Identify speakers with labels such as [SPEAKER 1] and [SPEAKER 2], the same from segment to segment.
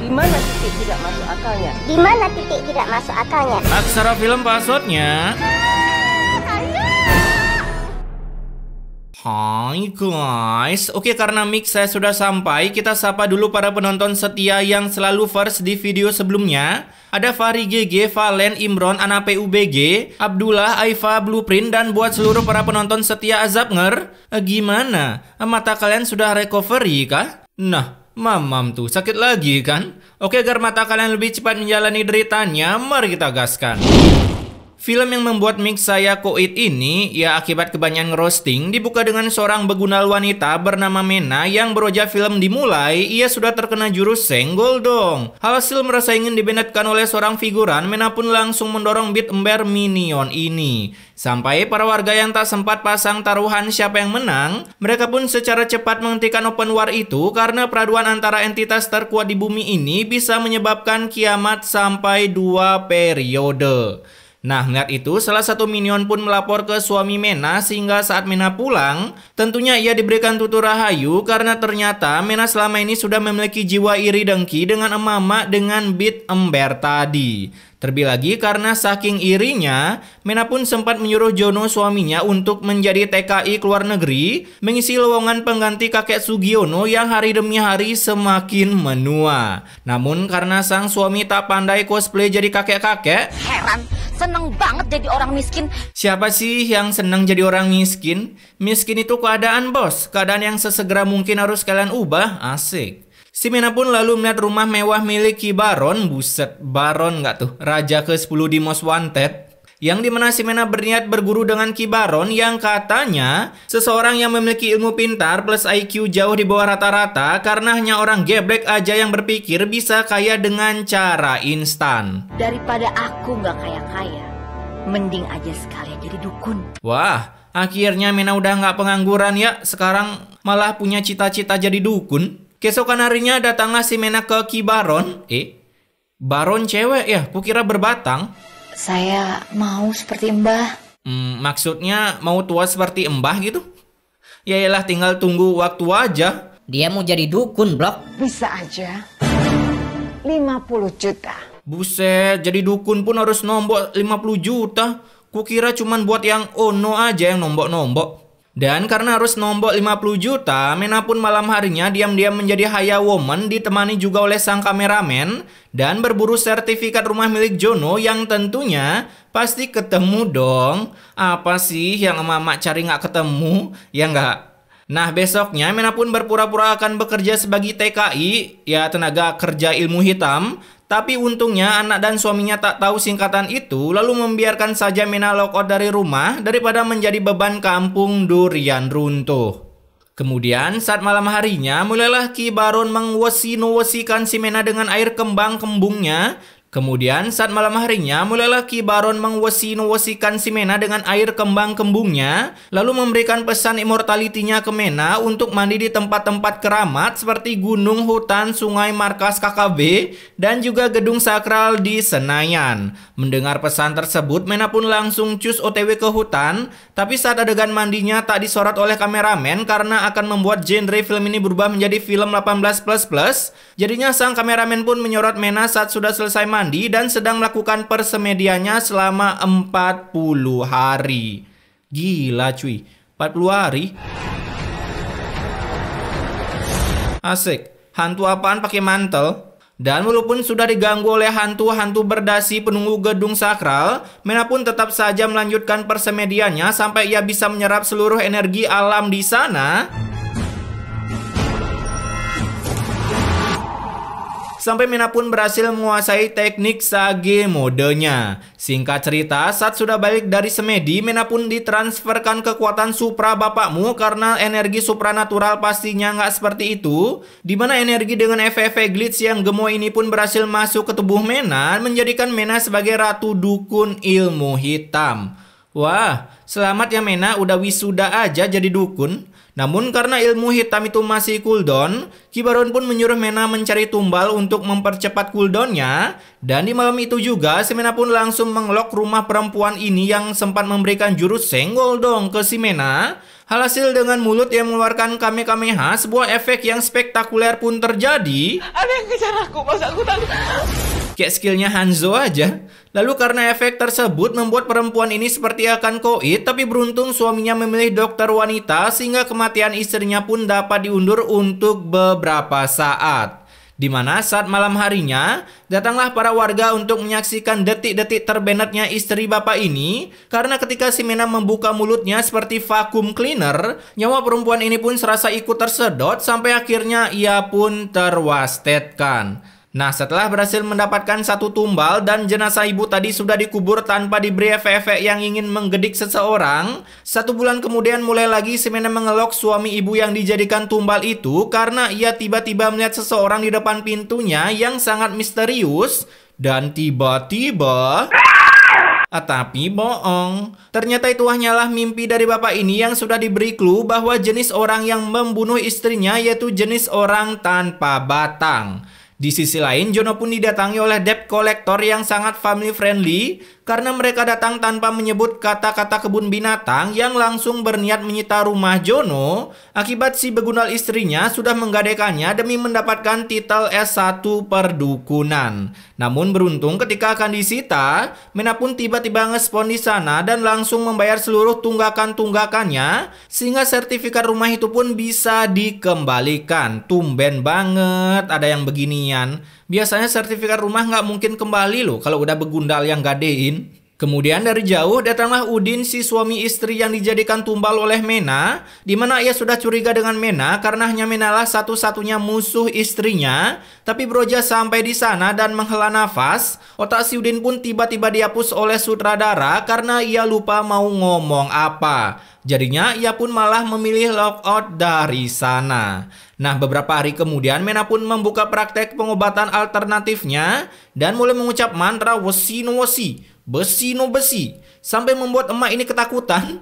[SPEAKER 1] Di mana titik tidak masuk akalnya?
[SPEAKER 2] Di mana titik tidak masuk akalnya?
[SPEAKER 3] Aksara film passwordnya. Hai guys, oke karena mix saya sudah sampai, kita sapa dulu para penonton setia yang selalu first di video sebelumnya. Ada Fahri GG, Valen, Imron, Ana PUBG, Abdullah, Aifa, Blueprint, dan buat seluruh para penonton setia Azabnger. Gimana? Mata kalian sudah recovery kah? Nah, mamam tuh sakit lagi kan? Oke, agar mata kalian lebih cepat menjalani deritanya, mari kita gaskan. Film yang membuat mix saya koit ini, ya akibat kebanyakan roasting, dibuka dengan seorang begunal wanita bernama Mena yang berujar film dimulai, ia sudah terkena jurus senggol dong. Hasil merasa ingin dibendetkan oleh seorang figuran, Mena pun langsung mendorong beat ember minion ini. Sampai para warga yang tak sempat pasang taruhan siapa yang menang, mereka pun secara cepat menghentikan open war itu karena peraduan antara entitas terkuat di bumi ini bisa menyebabkan kiamat sampai 2 periode. Nah, melihat itu, salah satu minion pun melapor ke suami Mena sehingga saat Mena pulang, tentunya ia diberikan tutur rahayu karena ternyata Mena selama ini sudah memiliki jiwa iri dengki dengan emak-emak dengan beat ember tadi. Terlebih lagi karena saking irinya, Mena pun sempat menyuruh Jono suaminya untuk menjadi TKI ke luar negeri, mengisi lowongan pengganti kakek Sugiono yang hari demi hari semakin menua. Namun karena sang suami tak pandai cosplay jadi kakek-kakek,
[SPEAKER 4] heran. Seneng banget jadi orang miskin.
[SPEAKER 3] Siapa sih yang senang jadi orang miskin? Miskin itu keadaan bos. Keadaan yang sesegera mungkin harus kalian ubah. Asik. Si Mena pun lalu melihat rumah mewah milik Ki Baron. Buset, Baron nggak tuh? Raja ke-10 di Most Wanted. Yang dimana si Mena berniat berguru dengan Ki Baron yang katanya seseorang yang memiliki ilmu pintar plus IQ jauh di bawah rata-rata karena hanya orang geblek aja yang berpikir bisa kaya dengan cara instan.
[SPEAKER 4] Daripada aku nggak kaya-kaya, mending aja sekalian jadi dukun.
[SPEAKER 3] Wah, akhirnya Mena udah nggak pengangguran ya, sekarang malah punya cita-cita jadi dukun. Keesokan harinya datanglah si Mena ke Ki Baron. Baron cewek ya, kukira berbatang.
[SPEAKER 4] Saya mau seperti Mbah.
[SPEAKER 3] Maksudnya mau tua seperti Mbah gitu? Yaelah, tinggal tunggu waktu aja.
[SPEAKER 5] Dia mau jadi dukun, Blok.
[SPEAKER 6] Bisa aja. 50 juta.
[SPEAKER 3] Buset, jadi dukun pun harus nombok 50 juta. Kukira cuman buat yang ono aja yang nombok-nombok. Dan karena harus nombok 50 juta, Mena pun malam harinya diam-diam menjadi Haya Woman ditemani juga oleh sang kameramen dan berburu sertifikat rumah milik Jono yang tentunya pasti ketemu dong. Apa sih yang emak-emak cari nggak ketemu? Ya nggak? Nah, besoknya Mena pun berpura-pura akan bekerja sebagai TKI, ya tenaga kerja ilmu hitam. Tapi untungnya anak dan suaminya tak tahu singkatan itu, lalu membiarkan saja Mena lockout dari rumah daripada menjadi beban kampung durian runtuh. Kemudian saat malam harinya mulailah Ki Baron mengwesi-wesikan si Mena dengan air kembang kembungnya. Kemudian saat malam harinya mulailah Ki Baron mengwesi-wesikan si Mena dengan air kembang kembungnya, lalu memberikan pesan immortality-nya ke Mena untuk mandi di tempat-tempat keramat seperti gunung, hutan, sungai, markas KKB, dan juga gedung sakral di Senayan. Mendengar pesan tersebut, Mena pun langsung cus OTW ke hutan, tapi saat adegan mandinya tak disorot oleh kameramen karena akan membuat genre film ini berubah menjadi film 18++. Jadinya sang kameramen pun menyorot Mena saat sudah selesai mandi dan sedang melakukan persemediannya selama 40 hari. Gila cuy, 40 hari. Asik, hantu apaan pakai mantel? Dan walaupun sudah diganggu oleh hantu-hantu berdasi penunggu gedung sakral, Mena pun tetap saja melanjutkan persemediannya sampai ia bisa menyerap seluruh energi alam di sana. Sampai Mena pun berhasil menguasai teknik Sage modenya. Singkat cerita, saat sudah balik dari semedi, Mena pun ditransferkan kekuatan supra bapakmu karena energi supranatural pastinya nggak seperti itu. Dimana energi dengan efek-efek glitch yang gemoy ini pun berhasil masuk ke tubuh Mena, menjadikan Mena sebagai ratu dukun ilmu hitam. Wah, selamat ya Mena, udah wisuda aja jadi dukun. Namun karena ilmu hitam itu masih cooldown, Ki Baron pun menyuruh Mena mencari tumbal untuk mempercepat cooldownnya. Dan di malam itu juga, si Mena pun langsung mengelok rumah perempuan ini yang sempat memberikan jurus senggol dong ke si Mena. Hasil dengan mulut yang mengeluarkan Kamehameha, sebuah efek yang spektakuler pun terjadi.
[SPEAKER 6] Ada yang kejar aku, pas aku takut.
[SPEAKER 3] Kayak skillnya Hanzo aja. Lalu karena efek tersebut membuat perempuan ini seperti akan koit, tapi beruntung suaminya memilih dokter wanita sehingga kematian istrinya pun dapat diundur untuk beberapa saat. Di mana saat malam harinya, datanglah para warga untuk menyaksikan detik-detik terbennetnya istri bapak ini. Karena ketika si Mena membuka mulutnya seperti vacuum cleaner, nyawa perempuan ini pun serasa ikut tersedot sampai akhirnya ia pun terwastetkan. Nah, setelah berhasil mendapatkan satu tumbal dan jenazah ibu tadi sudah dikubur tanpa diberi efek-efek yang ingin menggedik seseorang, 1 bulan kemudian mulai lagi si Mena mengelok suami ibu yang dijadikan tumbal itu karena ia tiba-tiba melihat seseorang di depan pintunya yang sangat misterius dan tiba-tiba... tapi bohong. Ternyata itu hanyalah mimpi dari bapak ini yang sudah diberi clue bahwa jenis orang yang membunuh istrinya yaitu jenis orang tanpa batang. Di sisi lain, Jono pun didatangi oleh debt collector yang sangat family friendly karena mereka datang tanpa menyebut kata-kata kebun binatang yang langsung berniat menyita rumah Jono akibat si begundal istrinya sudah menggadaikannya demi mendapatkan titel S1 perdukunan. Namun beruntung ketika akan disita, Mena pun tiba-tiba ngespon di sana dan langsung membayar seluruh tunggakan-tunggakannya sehingga sertifikat rumah itu pun bisa dikembalikan. Tumben banget ada yang beginian. Biasanya sertifikat rumah nggak mungkin kembali loh kalau udah begundal yang gadein. Kemudian dari jauh datanglah Udin, si suami istri yang dijadikan tumbal oleh Mena, di mana ia sudah curiga dengan Mena karena hanya Mena lah satu-satunya musuh istrinya. Tapi beroja sampai di sana dan menghela nafas, otak si Udin pun tiba-tiba dihapus oleh sutradara karena ia lupa mau ngomong apa. Jadinya ia pun malah memilih logout dari sana. Nah, beberapa hari kemudian Mena pun membuka praktek pengobatan alternatifnya dan mulai mengucap mantra wesi no wesi, besi no besi, sampai membuat emak ini ketakutan.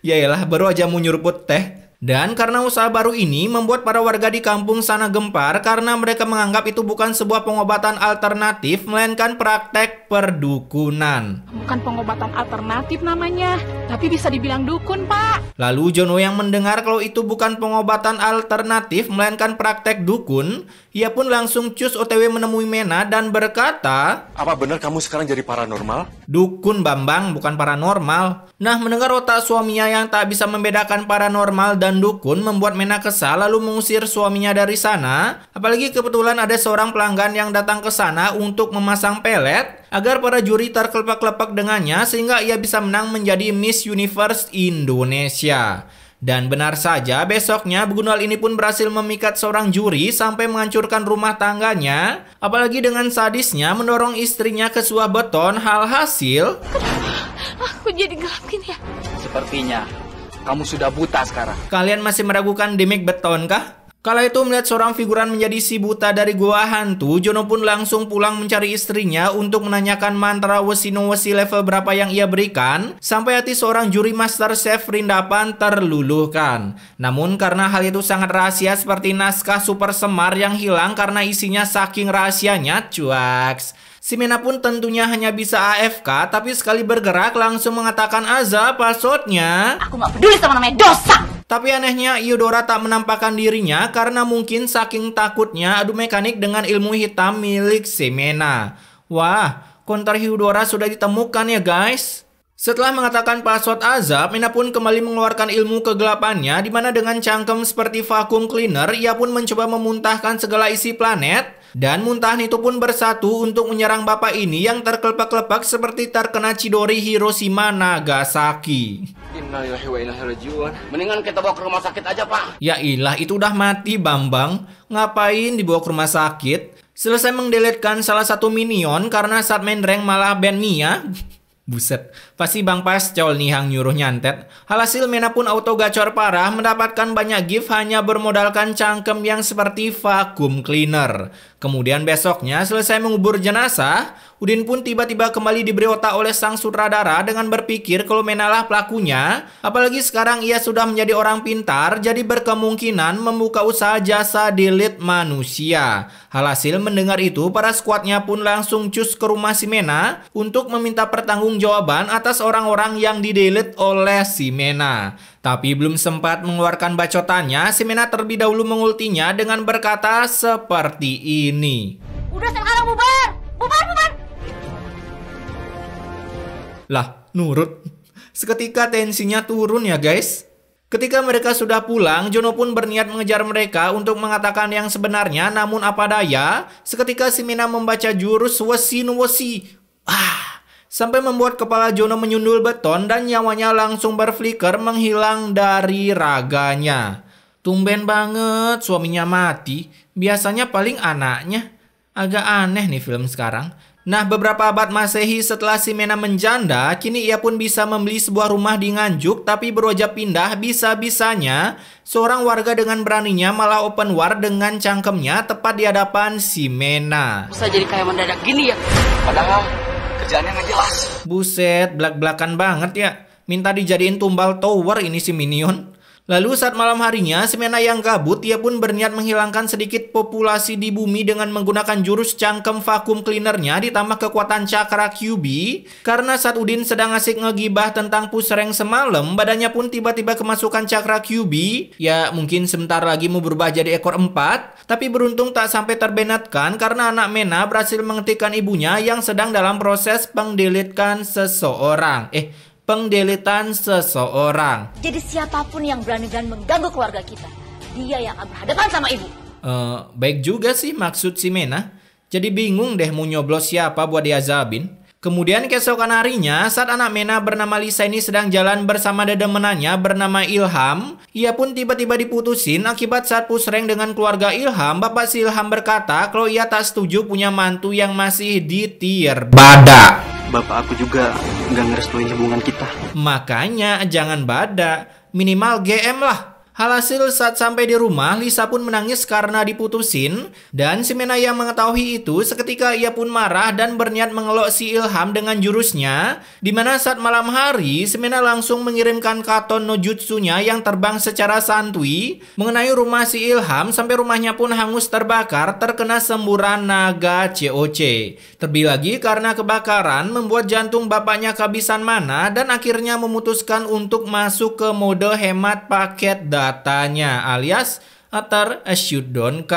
[SPEAKER 3] Yaelah, baru aja mau nyuruput teh. Dan karena usaha baru ini membuat para warga di kampung sana gempar karena mereka menganggap itu bukan sebuah pengobatan alternatif melainkan praktek perdukunan.
[SPEAKER 7] Bukan pengobatan alternatif namanya, tapi bisa dibilang dukun, Pak.
[SPEAKER 3] Lalu Jono yang mendengar kalau itu bukan pengobatan alternatif melainkan praktek dukun, ia pun langsung cus OTW menemui Mena dan berkata,
[SPEAKER 8] "Apa benar kamu sekarang jadi paranormal?"
[SPEAKER 3] "Dukun, Bambang, bukan paranormal." Nah, mendengar otak suaminya yang tak bisa membedakan paranormal dan dukun membuat Mena kesal lalu mengusir suaminya dari sana. Apalagi kebetulan ada seorang pelanggan yang datang ke sana untuk memasang pelet agar para juri terkelepak-kelepak dengannya sehingga ia bisa menang menjadi Miss Universe Indonesia. Dan benar saja, besoknya begundal ini pun berhasil memikat seorang juri sampai menghancurkan rumah tangganya. Apalagi dengan sadisnya mendorong istrinya ke sebuah beton. Hasil,
[SPEAKER 7] Aku jadi gelap gini ya.
[SPEAKER 9] Sepertinya kamu sudah buta sekarang.
[SPEAKER 3] Kalian masih meragukan demik beton kah? Kala itu melihat seorang figuran menjadi si buta dari gua hantu, Jono pun langsung pulang mencari istrinya untuk menanyakan mantra wesi no wesi level berapa yang ia berikan, sampai hati seorang juri master chef Rindapan terluluhkan. Namun karena hal itu sangat rahasia seperti naskah Super Semar yang hilang karena isinya saking rahasianya, cuaks. Si Mena pun tentunya hanya bisa AFK, tapi sekali bergerak langsung mengatakan azab passwordnya.
[SPEAKER 4] Aku gak peduli sama namanya dosa.
[SPEAKER 3] Tapi anehnya Hyodora tak menampakkan dirinya karena mungkin saking takutnya adu mekanik dengan ilmu hitam milik si Mena. Wah, counter Hyodora sudah ditemukan ya guys. Setelah mengatakan password azab, Mena pun kembali mengeluarkan ilmu kegelapannya, di mana dengan cangkem seperti vacuum cleaner, ia pun mencoba memuntahkan segala isi planet. Dan muntahan itu pun bersatu untuk menyerang bapak ini yang terkelepak-kelepak seperti terkena Chidori Hiroshima Nagasaki.
[SPEAKER 9] Innalillahi wa inna ilaihi raji'un. Mendingan kita bawa ke rumah sakit aja, Pak.
[SPEAKER 3] Ya ilah, itu udah mati Bambang. Ngapain dibawa ke rumah sakit? Selesai mendeletkan salah satu minion karena saat main rank malah ban Mia. Buset, pasti Bang Pascol nih yang nyuruh nyantet. Hasil Mena pun auto gacor parah, mendapatkan banyak gift hanya bermodalkan cangkem yang seperti vacuum cleaner. Kemudian besoknya selesai mengubur jenazah, Udin pun tiba-tiba kembali diberi otak oleh sang sutradara dengan berpikir kalau Mena lah pelakunya. Apalagi sekarang ia sudah menjadi orang pintar, jadi berkemungkinan membuka usaha jasa delete manusia. Hasil mendengar itu, para skuadnya pun langsung cus ke rumah si Mena untuk meminta pertanggungjawaban atas orang-orang yang di-delete oleh si Mena. Tapi belum sempat mengeluarkan bacotannya, si Mena terlebih dahulu mengultinya dengan berkata seperti ini.
[SPEAKER 2] Udah sekarang bubar! Bubar!
[SPEAKER 3] Lah, nurut. Seketika tensinya turun ya guys. Ketika mereka sudah pulang, Jono pun berniat mengejar mereka untuk mengatakan yang sebenarnya. Namun apa daya, seketika si Mena membaca jurus wesi no wesi. Sampai membuat kepala Jono menyundul beton dan nyawanya langsung berflicker menghilang dari raganya. Tumben banget suaminya mati. Biasanya paling anaknya. Agak aneh nih film sekarang. Nah, beberapa abad Masehi setelah si Mena menjanda, kini ia pun bisa membeli sebuah rumah di Nganjuk, tapi berwajah pindah bisa-bisanya seorang warga dengan beraninya malah open war dengan cangkemnya tepat di hadapan si Mena.
[SPEAKER 6] Bisa jadi kayak mendadak gini ya.
[SPEAKER 8] Padahal kerjaannya nggak jelas.
[SPEAKER 3] Buset, belak-belakan banget ya. Minta dijadiin tumbal tower ini si Minion. Lalu saat malam harinya, si Mena yang gabut, ia pun berniat menghilangkan sedikit populasi di bumi dengan menggunakan jurus cangkem vakum cleanernya ditambah kekuatan cakra QB. Karena saat Udin sedang asik ngegibah tentang pusreng semalam, badannya pun tiba-tiba kemasukan cakra QB. Ya mungkin sebentar lagi mau berubah jadi ekor 4, tapi beruntung tak sampai terbenatkan karena anak Mena berhasil mengetikkan ibunya yang sedang dalam proses pengdeletan seseorang. Pengdeletan seseorang.
[SPEAKER 4] Jadi siapapun yang berani dan mengganggu keluarga kita, dia yang akan berhadapan sama ibu.
[SPEAKER 3] Baik juga sih maksud si Mena. Jadi bingung deh mau nyoblos siapa buat diazabin. Kemudian keesokan harinya, saat anak Mena bernama Lisa ini sedang jalan bersama dedemenannya bernama Ilham, ia pun tiba-tiba diputusin akibat saat pusreng dengan keluarga Ilham. Bapak si Ilham berkata kalau ia tak setuju punya mantu yang masih di tier bada.
[SPEAKER 10] Bapak aku juga nggak ngerestuin hubungan kita.
[SPEAKER 3] Makanya jangan bada, minimal GM lah. Alhasil saat sampai di rumah, Lisa pun menangis karena diputusin. Dan si Mena yang mengetahui itu, seketika ia pun marah dan berniat mengelok si Ilham dengan jurusnya. Dimana saat malam hari, si Mena langsung mengirimkan katon no jutsunya yang terbang secara santuy mengenai rumah si Ilham sampai rumahnya pun hangus terbakar terkena semburan naga COC. Terlebih lagi karena kebakaran membuat jantung bapaknya kehabisan mana dan akhirnya memutuskan untuk masuk ke mode hemat paket datanya alias shutdown.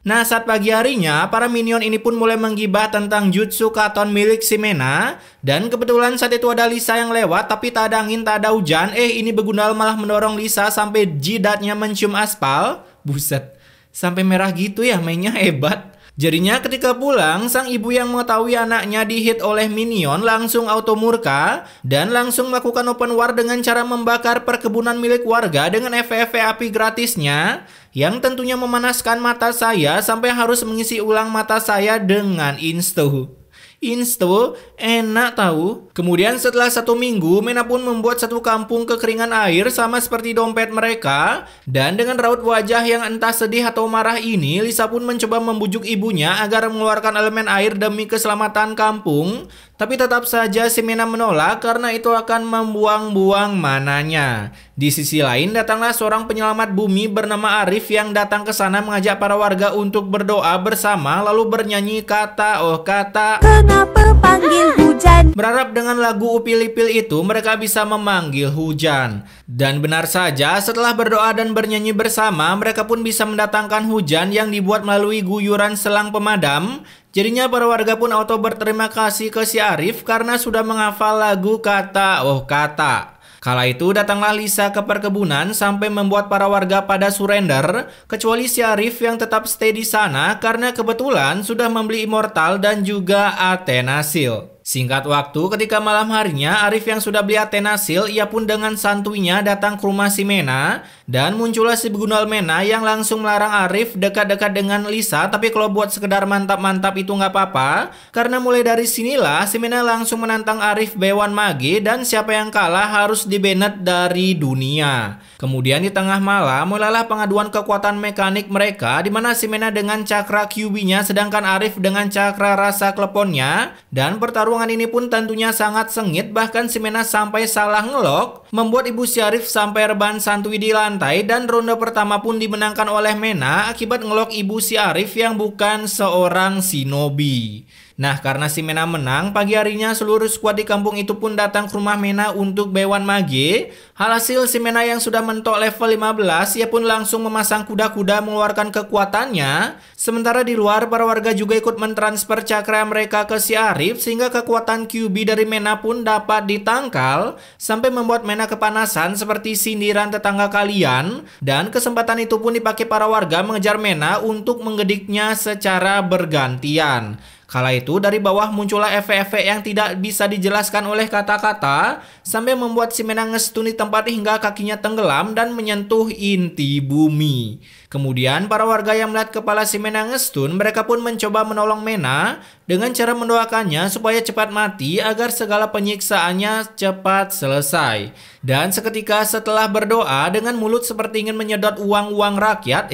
[SPEAKER 3] Nah, saat pagi harinya, para minion ini pun mulai menggibah tentang jutsu katon milik si Mena. Dan kebetulan saat itu ada Lisa yang lewat, tapi tak ada angin, tak ada hujan. Ini Begundal malah mendorong Lisa sampai jidatnya mencium aspal. Buset, sampai merah gitu ya, mainnya hebat. Jadinya ketika pulang, sang ibu yang mengetahui anaknya dihit oleh minion langsung auto murka dan langsung melakukan open war dengan cara membakar perkebunan milik warga dengan efek api gratisnya yang tentunya memanaskan mata saya sampai harus mengisi ulang mata saya dengan insto. Insto enak tahu. Kemudian setelah 1 minggu, Mena pun membuat satu kampung kekeringan air sama seperti dompet mereka. Dan dengan raut wajah yang entah sedih atau marah ini, Lisa pun mencoba membujuk ibunya agar mengeluarkan elemen air demi keselamatan kampung. Tapi tetap saja si Mena menolak karena itu akan membuang-buang mananya. Di sisi lain datanglah seorang penyelamat bumi bernama Arif yang datang ke sana mengajak para warga untuk berdoa bersama lalu bernyanyi kata oh kata. Kenapa panggil hujan? Berharap dengan lagu upil-ipil itu mereka bisa memanggil hujan. Dan benar saja setelah berdoa dan bernyanyi bersama mereka pun bisa mendatangkan hujan yang dibuat melalui guyuran selang pemadam. Jadinya para warga pun auto berterima kasih ke si Arif karena sudah menghafal lagu kata oh kata. Kala itu datanglah Lisa ke perkebunan sampai membuat para warga pada surrender, kecuali si Arif yang tetap stay di sana karena kebetulan sudah membeli Immortal dan juga Athena Seal. Singkat waktu ketika malam harinya Arif yang sudah beli Athena Seal, ia pun dengan santuinya datang ke rumah si Mena dan muncullah si Begundal Mena yang langsung melarang Arif dekat-dekat dengan Lisa. Tapi kalau buat sekedar mantap-mantap itu nggak apa-apa karena mulai dari sinilah si Mena langsung menantang Arif Bewan Mage dan siapa yang kalah harus dibanet dari dunia. Kemudian di tengah malam mulailah pengaduan kekuatan mekanik mereka di mana si Mena dengan cakra QB-nya sedangkan Arif dengan cakra rasa kleponnya. Dan pertarungan ini pun tentunya sangat sengit, bahkan si Mena sampai salah ngelok membuat ibu si Arif sampai rebahan santuy di lantai dan ronde pertama pun dimenangkan oleh Mena akibat ngelok ibu si Arif yang bukan seorang shinobi. Nah, karena si Mena menang, pagi harinya seluruh skuad di kampung itu pun datang ke rumah Mena untuk bewan mage. Halhasil si Mena yang sudah mentok level 15, ia pun langsung memasang kuda-kuda mengeluarkan kekuatannya. Sementara di luar, para warga juga ikut mentransfer cakra mereka ke si Arif, sehingga kekuatan QB dari Mena pun dapat ditangkal, sampai membuat Mena kepanasan seperti sindiran tetangga kalian. Dan kesempatan itu pun dipakai para warga mengejar Mena untuk menggediknya secara bergantian. Kala itu dari bawah muncullah efek-efek yang tidak bisa dijelaskan oleh kata-kata, sampai membuat si Mena ngestun di tempat hingga kakinya tenggelam dan menyentuh inti bumi. Kemudian para warga yang melihat kepala si Mena ngestun, mereka pun mencoba menolong Mena dengan cara mendoakannya supaya cepat mati agar segala penyiksaannya cepat selesai. Dan seketika setelah berdoa dengan mulut seperti ingin menyedot uang-uang rakyat,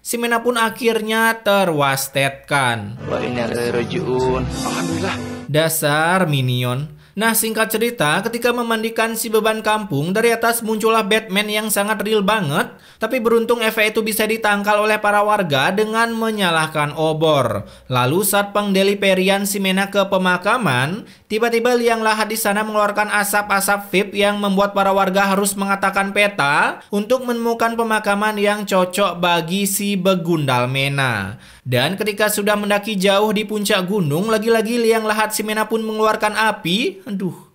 [SPEAKER 3] si Mena pun akhirnya terwastetkan.
[SPEAKER 8] Alhamdulillah.
[SPEAKER 3] Dasar minion. Nah, singkat cerita, ketika memandikan si beban kampung, dari atas muncullah Batman yang sangat real banget. Tapi beruntung efek itu bisa ditangkal oleh para warga dengan menyalakan obor. Lalu saat pengdeliperian si Mena ke pemakaman, tiba-tiba liang lahat di sana mengeluarkan asap-asap VIP yang membuat para warga harus mengatakan peta untuk menemukan pemakaman yang cocok bagi si begundal Mena. Dan ketika sudah mendaki jauh di puncak gunung, lagi-lagi liang lahat si Mena pun mengeluarkan api. Aduh,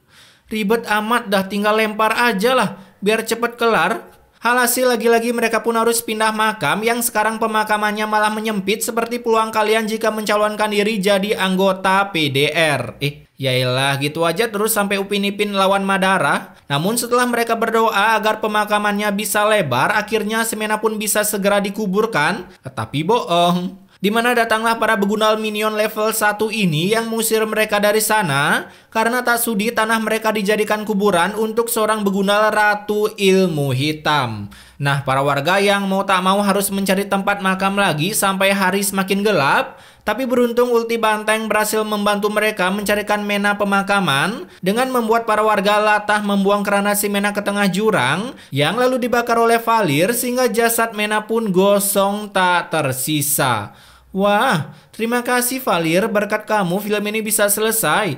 [SPEAKER 3] ribet amat dah, tinggal lempar aja lah, biar cepet kelar. Halhasil lagi-lagi mereka pun harus pindah makam yang sekarang pemakamannya malah menyempit seperti peluang kalian jika mencalonkan diri jadi anggota PDR. Yaelah, gitu aja terus sampai Upin Ipin lawan Madara. Namun setelah mereka berdoa agar pemakamannya bisa lebar, akhirnya si Mena pun bisa segera dikuburkan. Tapi bohong. Dimana datanglah para begundal minion level 1 ini yang mengusir mereka dari sana karena tak sudi tanah mereka dijadikan kuburan untuk seorang begundal Ratu Ilmu Hitam. Nah, para warga yang mau tak mau harus mencari tempat makam lagi sampai hari semakin gelap. Tapi beruntung ulti banteng berhasil membantu mereka mencarikan Mena pemakaman dengan membuat para warga latah membuang kerana si Mena ke tengah jurang yang lalu dibakar oleh Valir sehingga jasad Mena pun gosong tak tersisa. Wah, terima kasih Valir, berkat kamu film ini bisa selesai.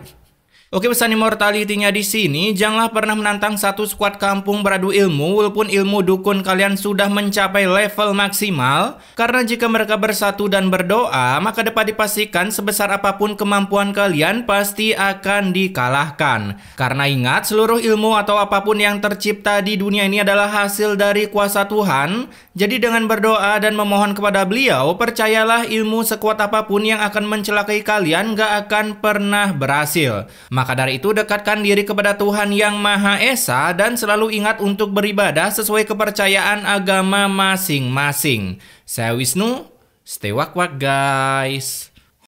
[SPEAKER 3] Oke, pesan immortality-nya di sini, janganlah pernah menantang satu skuad kampung beradu ilmu walaupun ilmu dukun kalian sudah mencapai level maksimal, karena jika mereka bersatu dan berdoa, maka dapat dipastikan sebesar apapun kemampuan kalian pasti akan dikalahkan. Karena ingat, seluruh ilmu atau apapun yang tercipta di dunia ini adalah hasil dari kuasa Tuhan. Jadi dengan berdoa dan memohon kepada beliau, percayalah ilmu sekuat apapun yang akan mencelakai kalian gak akan pernah berhasil. Maka dari itu dekatkan diri kepada Tuhan Yang Maha Esa dan selalu ingat untuk beribadah sesuai kepercayaan agama masing-masing. Saya Wisnu, stay wak-wak guys.